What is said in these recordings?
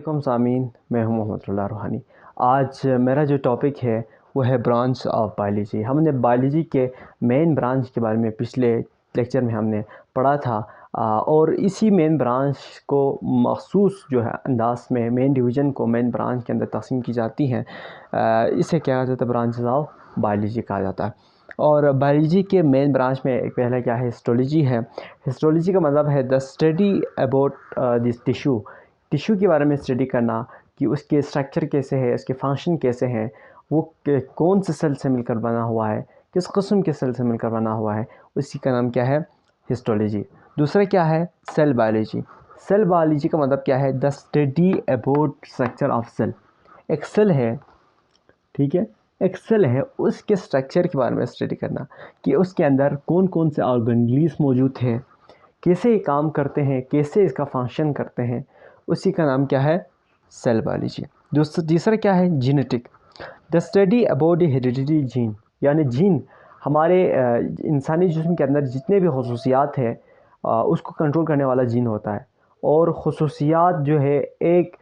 علیکم سامعین، میں ہوں محمد اللہ روحانی۔ آج میرا جو ٹاپک ہے وہ ہے برانچ آف بایولوجی۔ ہم نے بایولوجی کے مین برانچ کے بارے میں پچھلے لیکچر میں ہم نے پڑھا تھا، اور اسی مین برانچ کو مخصوص جو ہے انداز میں مین ڈویژن کو مین برانچ کے اندر تقسیم کی جاتی ہیں۔ اسے کیا کہا جاتا ہے؟ برانچز آف بایولوجی کہا جاتا ہے۔ اور بایولوجی کے مین برانچ میں ایک پہلا کیا ہے؟ ہسٹولوجی ہے۔ ہسٹولوجی کا مطلب ہے the study about this tissue کے بارے میں اسٹڈی کرنا کہ اس کے اسٹرکچر کیسے ہے، اس کے فنکشن کیسے ہیں، وہ کون سے سیل سے مل کر بنا ہوا ہے، کس قسم کے سیل سے مل کر بنا ہوا ہے، اسی کا نام کیا ہے؟ ہسٹولوجی۔ دوسرا کیا ہے؟ Cell biology. سیل بایولوجی کا مطلب کیا ہے؟ The study about structure of cell. ایک سیل ہے، ٹھیک ہے، ایک سیل ہے، اس کے اسٹرکچر کے بارے میں اسٹڈی کرنا کہ اس کے اندر کون کون سے آرگنیلیز موجود ہیں، کیسے یہ کام کرتے ہیں، کیسے اس کا فنکشن کرتے ہیں، اسی کا نام کیا ہے؟ Cell biology. تیسرا کیا ہے؟ Genetic. The study about hereditary gene, یعنی جین ہمارے انسانی جسم کے اندر جتنے بھی خصوصیات ہیں اس کو کنٹرول کرنے والا جین ہوتا ہے، اور خصوصیات جو ہے ایک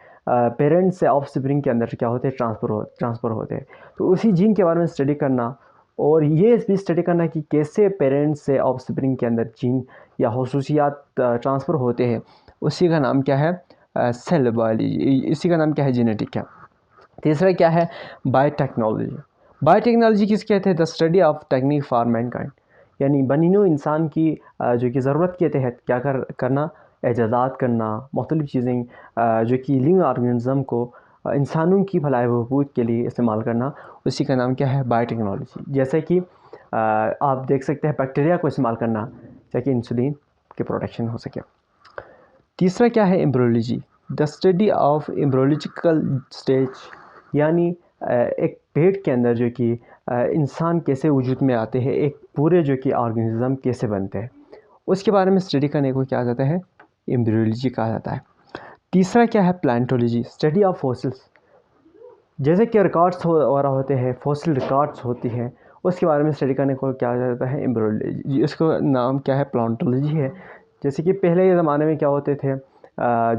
پیرنٹ سے آف سپرنگ کے اندر کیا ہوتے ہیں؟ ٹرانسفر ہوتے ہیں۔ تو اسی جین کے بارے میں اسٹڈی کرنا، اور یہ بھی اسٹڈی کرنا کہ کیسے پیرنٹ سے آف سپرنگ کے اندر جین یا خصوصیات ٹرانسفر ہوتے ہیں، اسی کا نام کیا ہے؟ Cell biology. اسی کا نام کیا ہے؟ جینیٹک ہے۔ تیسرا کیا ہے؟ Bio technology. بایو ٹیکنالوجی کس کہتے ہیں؟ The study of technique for mankind, یعنی بنی نوع انسان کی جو کہ ضرورت کے تحت کیا کرنا؟ ایجادات کرنا، مختلف چیزیں جو کہ لیونگ آرگنزم کو انسانوں کی بھلائی و بہبود کے لیے استعمال کرنا، اسی کا نام کیا ہے؟ Bio technology. جیسے کہ آپ دیکھ سکتے ہیں بیکٹیریا کو استعمال کرنا تاکہ انسولین کی پروڈکشن ہو سکے۔ تیسرا کیا ہے؟ Embryology. The study of embryological stage, یعنی ایک پیٹ کے اندر جو کہ انسان کیسے وجود میں آتے ہیں، ایک پورے جو کہ آرگنزم کیسے بنتے ہیں، اس کے بارے میں اسٹڈی کرنے کو کیا جاتا ہے؟ ایمبریولوجی کہا جاتا ہے۔ تیسرا کیا ہے؟ پلانٹولوجی۔ اسٹڈی آف فوسلس، جیسے کہ ریکارڈس وغیرہ ہوتے ہیں، فوسل ریکارڈس ہوتی ہیں، اس کے بارے میں اسٹڈی کرنے کو کیا جاتا ہے؟ ایمبریولوجی۔ اس کا نام کیا ہے؟ پلانٹولوجی ہے۔ جیسے کہ پہلے کے زمانے میں کیا ہوتے تھے،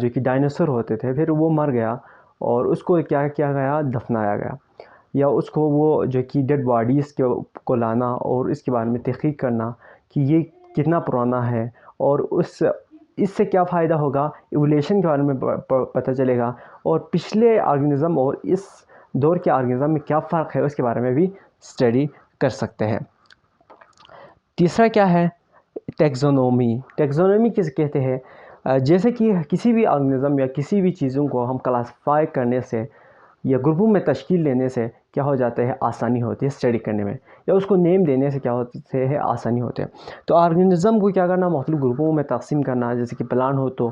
جو کہ ڈائناسور ہوتے تھے، پھر وہ مر گیا اور اس کو کیا کیا گیا؟ دفنایا گیا، یا اس کو وہ جو کہ ڈیڈ باڈیز کو لانا اور اس کے بارے میں تحقیق کرنا کہ یہ کتنا پرانا ہے، اور اس سے کیا فائدہ ہوگا، ایولیشن کے بارے میں پتہ چلے گا، اور پچھلے آرگنزم اور اس دور کے آرگنزم میں کیا فرق ہے اس کے بارے میں بھی اسٹڈی کر سکتے ہیں۔ تیسرا کیا ہے؟ ٹیکزونومی۔ ٹیکزونومی کسے کہتے ہیں؟ جیسے کہ کسی بھی آرگنزم یا کسی بھی چیزوں کو ہم کلاسیفائی کرنے سے یا گروپوں میں تشکیل دینے سے کیا ہو جاتا ہے؟ آسانی ہوتی ہے اسٹڈی کرنے میں، یا اس کو نیم دینے سے کیا ہوتے ہیں؟ آسانی ہوتے ہیں۔ تو آرگنزم کو کیا کرنا؟ مختلف گروپوں میں تقسیم کرنا، جیسے کہ پلانٹ ہو تو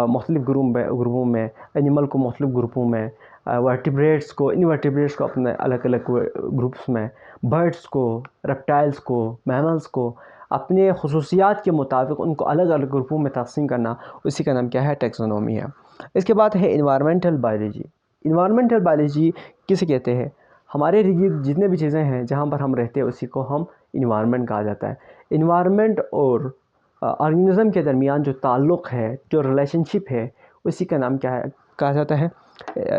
مختلف گروپوں میں، اینیمل کو مختلف گروپوں میں، ورٹیبریٹس کو، انورٹیبریٹس کو اپنے الگ الگ گروپس میں، برڈس کو، ریپٹائلس کو، میملس کو اپنے خصوصیات کے مطابق ان کو الگ الگ گروپوں میں تقسیم کرنا، اسی کا نام کیا ہے؟ ٹیکسونومی ہے۔ اس کے بعد ہے انوائرمنٹل بایولوجی۔ انوائرمنٹل بایولوجی کسے کہتے ہیں؟ ہمارے ارد جتنے بھی چیزیں ہیں جہاں پر ہم رہتے ہیں اسی کو ہم انوائرمنٹ کہا جاتا ہے۔ انوائرمنٹ اور آرگنزم کے درمیان جو تعلق ہے، جو ریلیشن شپ ہے، اسی کا نام کیا ہے؟ کہا جاتا ہے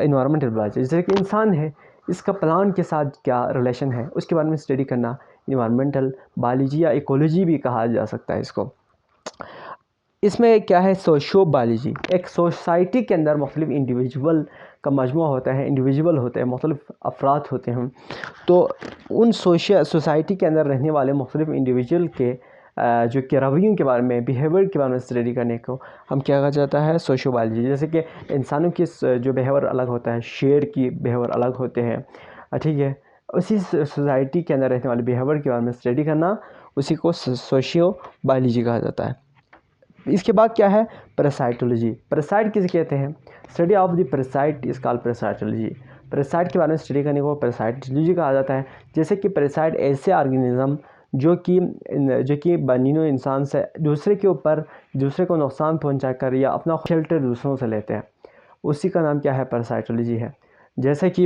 انوائرمنٹل بایولوجی۔ جیسے کہ انسان ہے، اس کا پلانٹ کے ساتھ کیا ریلیشن ہے، اس کے بارے میں اسٹڈی کرنا انوائرمنٹل بایولوجی یا ایکولوجی بھی کہا جا سکتا ہے اس کو۔ اس میں کیا ہے؟ Socio biology. ایک سوسائٹی کے اندر مختلف انڈیویجول کا مجموعہ ہوتا ہے، انڈیویجول ہوتے ہیں، مختلف افراد ہوتے ہیں، تو ان سوسائٹی کے اندر رہنے والے مختلف انڈیویجول کے جو کہ رویوں کے بارے میں، بیہیویئر کے بارے میں اسٹڈی کرنے کو ہم کیا کہا جاتا ہے؟ Socio biology. جیسے کہ انسانوں کی جو بیہیویئر الگ ہوتا ہے، شیر کی بیہیویئر الگ ہوتے ہیں، ٹھیک ہے، اسی سوسائٹی کے اندر رہنے والے بیہیویئر کے بارے میں اسٹڈی کرنا، اسی کو سوشیو بایولوجی کہا جاتا ہے۔ اس کے بعد کیا ہے؟ پیراسائٹولوجی۔ پیراسائٹ کسے کہتے ہیں؟ Study of the parasite is called parasitology. Parasite کے بارے میں اسٹڈی کرنے کو پیراسائٹولوجی کہا جاتا ہے۔ جیسے کہ پیراسائٹ ایسے آرگنزم جو کہ بنی نوع انسان سے دوسرے کو نقصان پہنچا کر یا اپنا شیلٹر دوسروں سے لیتے ہیں، اسی کا نام کیا ہے؟ پیراسائٹولوجی ہے۔ جیسے کہ